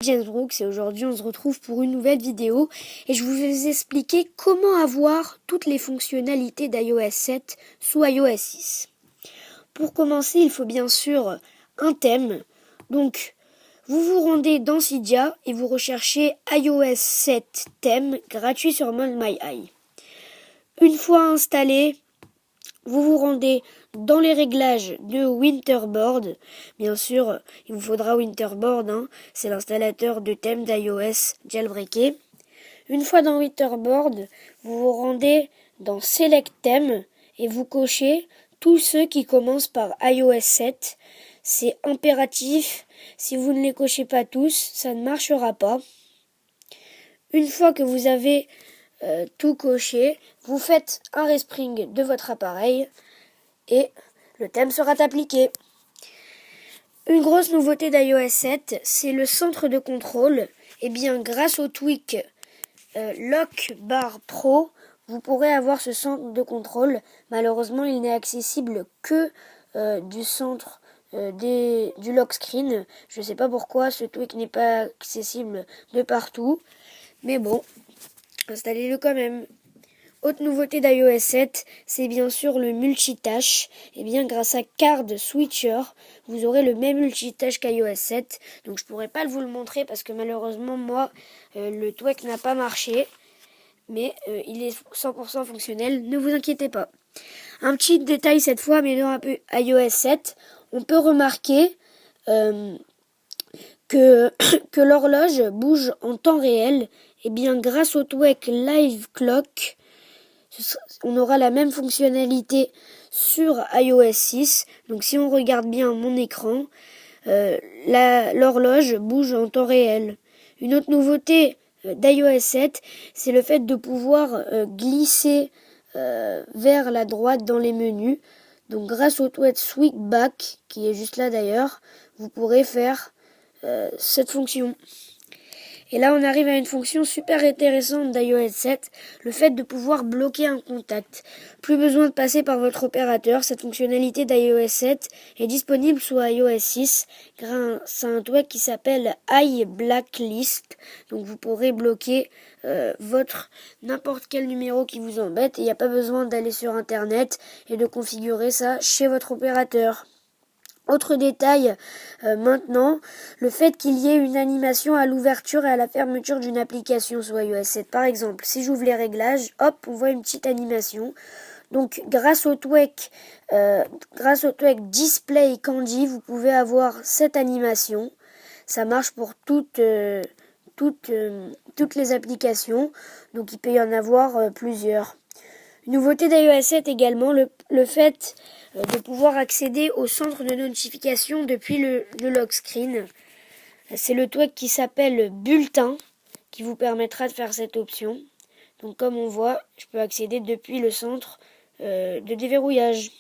James Brooks et aujourd'hui on se retrouve pour une nouvelle vidéo et je vais vous expliquer comment avoir toutes les fonctionnalités d'iOS 7 sous iOS 6. Pour commencer, il faut bien sûr un thème. Donc vous vous rendez dans Cydia et vous recherchez iOS 7 thème gratuit sur Mold My Eye. Une fois installé, vous vous rendez dans les réglages de Winterboard. Bien sûr, il vous faudra Winterboard, c'est l'installateur de thème d'iOS jailbreaké. Une fois dans Winterboard, vous vous rendez dans Select Theme et vous cochez tous ceux qui commencent par iOS 7. C'est impératif, si vous ne les cochez pas tous, ça ne marchera pas. Une fois que vous avez tout coché, vous faites un respring de votre appareil et le thème sera appliqué. Une grosse nouveauté d'iOS 7, c'est le centre de contrôle. Et bien grâce au tweak Lock Bar Pro, vous pourrez avoir ce centre de contrôle. Malheureusement, il n'est accessible que du centre du lock screen. Je ne sais pas pourquoi ce tweak n'est pas accessible de partout. Mais bon, installez-le quand même. Autre nouveauté d'iOS 7, c'est bien sûr le multitâche. Et bien grâce à Card Switcher, vous aurez le même multitâche qu'iOS 7. Donc je pourrais pas vous le montrer parce que malheureusement moi le tweak n'a pas marché. Mais il est 100% fonctionnel, ne vous inquiétez pas. Un petit détail cette fois, mais dans un peu iOS 7, on peut remarquer que l'horloge bouge en temps réel. Et bien grâce au tweak Live Clock, on aura la même fonctionnalité sur iOS 6. Donc si on regarde bien mon écran, l'horloge bouge en temps réel. Une autre nouveauté d'iOS 7, c'est le fait de pouvoir glisser vers la droite dans les menus. Donc grâce au tweak Sweep Back, qui est juste là d'ailleurs, vous pourrez faire cette fonction. Et là, on arrive à une fonction super intéressante d'iOS 7, le fait de pouvoir bloquer un contact. Plus besoin de passer par votre opérateur, cette fonctionnalité d'iOS 7 est disponible sous iOS 6 grâce à un tweak qui s'appelle iBlacklist. Donc vous pourrez bloquer n'importe quel numéro qui vous embête et il n'y a pas besoin d'aller sur internet et de configurer ça chez votre opérateur. Autre détail maintenant, le fait qu'il y ait une animation à l'ouverture et à la fermeture d'une application sur iOS 7. Par exemple, si j'ouvre les réglages, hop, on voit une petite animation. Donc grâce au tweak Display Candy, vous pouvez avoir cette animation. Ça marche pour toutes les applications, donc il peut y en avoir plusieurs. Une nouveauté d'iOS 7 également, le fait de pouvoir accéder au centre de notification depuis le lock screen. C'est le tweak qui s'appelle Bulletin qui vous permettra de faire cette option. Donc comme on voit, je peux accéder depuis le centre de déverrouillage.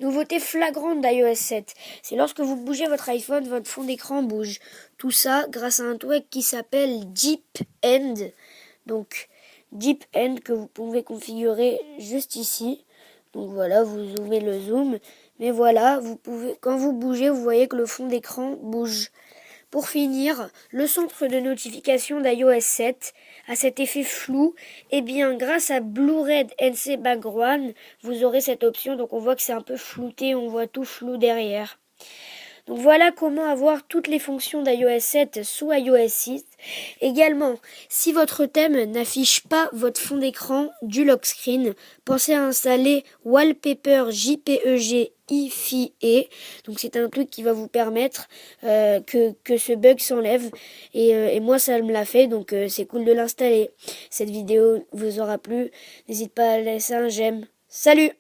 Nouveauté flagrante d'iOS 7, c'est lorsque vous bougez votre iPhone, votre fond d'écran bouge. Tout ça grâce à un tweak qui s'appelle Deep End. Donc Deep End que vous pouvez configurer juste ici. Donc voilà, vous zoomez le zoom. Mais voilà, quand vous bougez, vous voyez que le fond d'écran bouge. Pour finir, le centre de notification d'iOS 7 a cet effet flou. Et bien, grâce à Blue-Red NC Background, vous aurez cette option. Donc on voit que c'est un peu flouté, on voit tout flou derrière. Donc voilà comment avoir toutes les fonctions d'iOS 7 sous iOS 6. Également, si votre thème n'affiche pas votre fond d'écran du lock screen, pensez à installer Wallpaper JPEG IFIE. Donc c'est un truc qui va vous permettre que ce bug s'enlève. Et moi ça me l'a fait, donc c'est cool de l'installer. Cette vidéo vous aura plu. N'hésitez pas à laisser un j'aime. Salut!